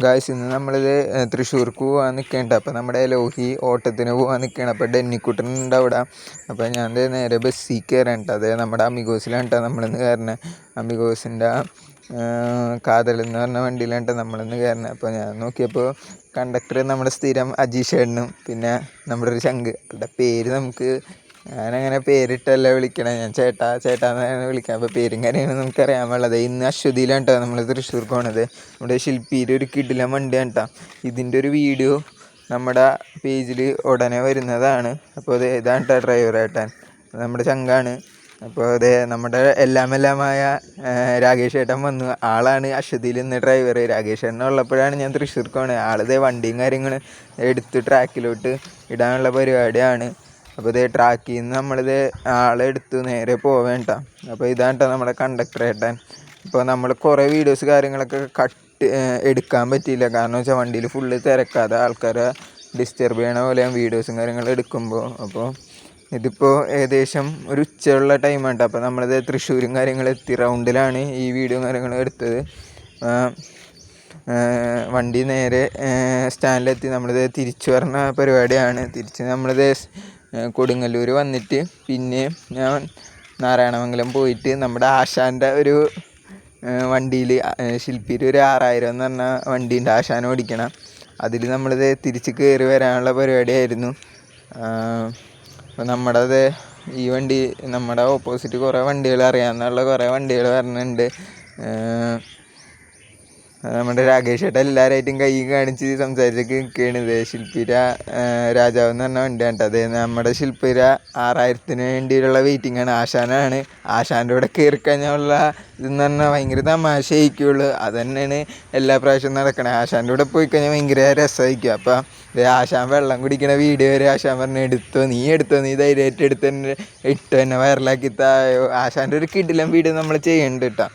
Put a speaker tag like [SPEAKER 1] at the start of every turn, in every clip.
[SPEAKER 1] Guys ഇന്ന് നമ്മളിത് തൃശ്ശൂർക്ക് പോകാൻ നിൽക്കേണ്ട. അപ്പോൾ നമ്മുടെ ലോഹി ഓട്ടത്തിന് പോകാൻ നിൽക്കുകയാണ്. അപ്പോൾ ഡെന്നിക്കുട്ടനുണ്ട് അവിടെ. അപ്പോൾ ഞാൻ നേരെ ബസ്സിൽ കയറാൻ അത് നമ്മുടെ അമിഗോസിലാണ് കേട്ടോ നമ്മളിന്ന് കയറുന്നത്. അമിഗോസിൻ്റെ കാതൽ എന്ന് പറഞ്ഞ വണ്ടിയിലാണ് കേട്ടോ നമ്മളിന്ന് കയറുന്നത്. അപ്പോൾ ഞാൻ നോക്കിയപ്പോൾ കണ്ടക്ടർ നമ്മുടെ സ്ഥിരം അജീഷേട്ടനും പിന്നെ നമ്മുടെ ഒരു ചങ്ക് അവരുടെ പേര് നമുക്ക് ഞാനങ്ങനെ പേരിട്ടല്ല വിളിക്കണം. ഞാൻ ചേട്ടാ ചേട്ടാന്നാണ് വിളിക്കാം. അപ്പോൾ പേരും കാര്യമാണ് നമുക്കറിയാൻ പാടുള്ളത്. ഇന്ന് അശ്വതിയിലാണ് കേട്ടോ നമ്മൾ തൃശ്ശൂർക്ക് പോകണത്. നമ്മുടെ ശില്പിയിൽ ഒരു കിടിലൻ വണ്ടിയാണ് കേട്ടോ. ഇതിൻ്റെ ഒരു വീഡിയോ നമ്മുടെ പേജിൽ ഉടനെ വരുന്നതാണ്. അപ്പോൾ അത് ഇതാണ് കേട്ടോ ഡ്രൈവറേട്ടൻ, നമ്മുടെ ചങ്കാണ്. അപ്പോൾ അതെ നമ്മുടെ എല്ലാമായ രാകേഷ് ഏട്ടൻ വന്നു. ആളാണ് അശ്വതിയിൽ ഇന്ന് ഡ്രൈവർ. രാകേഷ് ഏട്ടൻ ഉള്ളപ്പോഴാണ് ഞാൻ തൃശ്ശൂർക്ക് പോകണത്. ആളിതേ വണ്ടിയും കാര്യങ്ങളും എടുത്ത് ട്രാക്കിലോട്ട് ഇടാനുള്ള പരിപാടിയാണ്. അപ്പോൾ ഇതേ ട്രാക്കിൽ നിന്ന് നമ്മളിത് ആളെടുത്ത് നേരെ പോവേണ്ട. അപ്പോൾ ഇതാണ് കേട്ടോ നമ്മുടെ കണ്ടക്ടർ ഏട്ടൻ. ഇപ്പോൾ നമ്മൾ കുറേ വീഡിയോസ് കാര്യങ്ങളൊക്കെ എടുക്കാൻ പറ്റിയില്ല. കാരണം വെച്ചാൽ വണ്ടിയിൽ ഫുള്ള് തിരക്കാതെ ആൾക്കാരെ ഡിസ്റ്റർബ് ചെയ്യണ പോലെയാണ് വീഡിയോസും കാര്യങ്ങളും എടുക്കുമ്പോൾ. അപ്പോൾ ഇതിപ്പോൾ ഏകദേശം ഒരു ഉച്ചയുള്ള ടൈമാണ് കേട്ടോ. അപ്പോൾ നമ്മളിത് തൃശ്ശൂരും കാര്യങ്ങളും എത്തി റൗണ്ടിലാണ് ഈ വീഡിയോ കാര്യങ്ങളും എടുത്തത്. വണ്ടി നേരെ സ്റ്റാൻഡിലെത്തി നമ്മളിത് തിരിച്ചു വരുന്ന പരിപാടിയാണ്. തിരിച്ച് നമ്മളിത് കൊടുങ്ങല്ലൂർ വന്നിട്ട് പിന്നെ ഞാൻ നാരായണമംഗലം പോയിട്ട് നമ്മുടെ ആശാൻ്റെ ഒരു വണ്ടിയിൽ ശില്പിയിൽ ഒരു 6000 എന്ന് പറഞ്ഞ വണ്ടിയുണ്ട് ആശാൻ ഓടിക്കണം. അതിൽ നമ്മളിത് തിരിച്ച് കയറി വരാനുള്ള പരിപാടിയായിരുന്നു. അപ്പോൾ നമ്മുടേത് ഈ വണ്ടി നമ്മുടെ ഓപ്പോസിറ്റ് കുറേ വണ്ടികൾ അറിയാമെന്നുള്ള കുറേ വണ്ടികൾ വരുന്നുണ്ട്. നമ്മുടെ രാകേഷ് ഏട്ടൻ എല്ലാവരായിട്ടും കൈ കാണിച്ച് സംസാരിച്ചൊക്കെ നിൽക്കുകയാണ്. ശില്പിര രാജാവ് എന്ന് പറഞ്ഞ വണ്ടിയാണ് കേട്ടോ. അത് നമ്മുടെ ശില്പിര 6000-ന് വേണ്ടിയിട്ടുള്ള വെയിറ്റിംഗ് ആണ്. ആശാനാണ്. ആശാൻ്റെ കൂടെ കയറി കഴിഞ്ഞുള്ള ഇതെന്ന് പറഞ്ഞാൽ ഭയങ്കര തമാശയായിരിക്കുള്ളൂ. അത് തന്നെയാണ് എല്ലാ പ്രാവശ്യവും നടക്കണേ. ആശാൻ്റെ കൂടെ പോയി കഴിഞ്ഞാൽ ഭയങ്കര രസമായിരിക്കും. അപ്പോൾ ആശാൻ വെള്ളം കുടിക്കണ വീഡിയോ വരെ ആശാൻ പറഞ്ഞ് എടുത്തോ നീ ധൈര്യമായിട്ട് ഇട്ടോ എന്നെ വൈറലാക്കി തായോ. ആശാൻ്റെ ഒരു കിടിലൻ വീഡിയോ നമ്മൾ ചെയ്യുന്നുണ്ട് കേട്ടോ.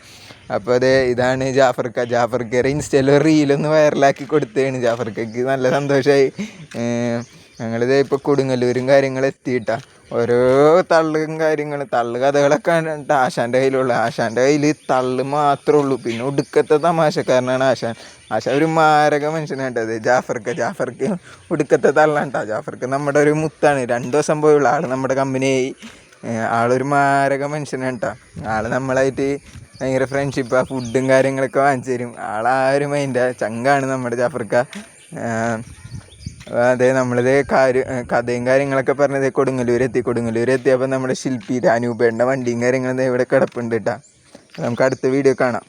[SPEAKER 1] അപ്പോൾ ഇതാണ് ജാഫർക്കയുടെ ഇൻസ്റ്റയിൽ റീലൊന്ന് വൈറലാക്കി കൊടുത്തതാണ്. ജാഫർക്കയ്ക്ക് നല്ല സന്തോഷമായി. ഞങ്ങളിത് ഇപ്പോൾ കൊടുങ്ങല്ലൂരും കാര്യങ്ങളും എത്തിയിട്ടാണ്. ഓരോ തള്ളു കഥകളൊക്കെ ആശാൻ്റെ കയ്യിലുള്ള. ആശാൻ്റെ കയ്യിൽ തള്ളു മാത്രമേ ഉള്ളൂ. പിന്നെ ഒടുക്കത്തെ തമാശക്കാരനാണ് ആശാൻ. ഒരു മാരക മനുഷ്യനാണ് കേട്ടോ. ജാഫർക്ക് ഒടുക്കത്തെ തള്ളാണ് കേട്ടോ. ജാഫർക്ക് നമ്മുടെ ഒരു മുത്താണ്. 2 ദിവസം പോയുള്ള ആൾ നമ്മുടെ കമ്പനിയായി. ആളൊരു മാരക മനുഷ്യനാണ് കേട്ടോ. ആൾ നമ്മളായിട്ട് ഭയങ്കര ഫ്രണ്ട്ഷിപ്പാണ്. ഫുഡും കാര്യങ്ങളൊക്കെ വാങ്ങിച്ചു തരും. ആളാ ഒരു മൈൻഡാണ്. ചങ്കാണ് നമ്മുടെ ജാഫർക്ക. അതെ നമ്മളിത് കഥയും കാര്യങ്ങളൊക്കെ പറഞ്ഞത് കൊടുങ്ങല്ലൂർ എത്തിയപ്പോൾ നമ്മുടെ ശില്പി അനൂപേൻ്റെ വണ്ടിയും കാര്യങ്ങളും ഇവിടെ കിടപ്പുണ്ട് കേട്ടോ. നമുക്ക് അടുത്ത വീഡിയോ കാണാം.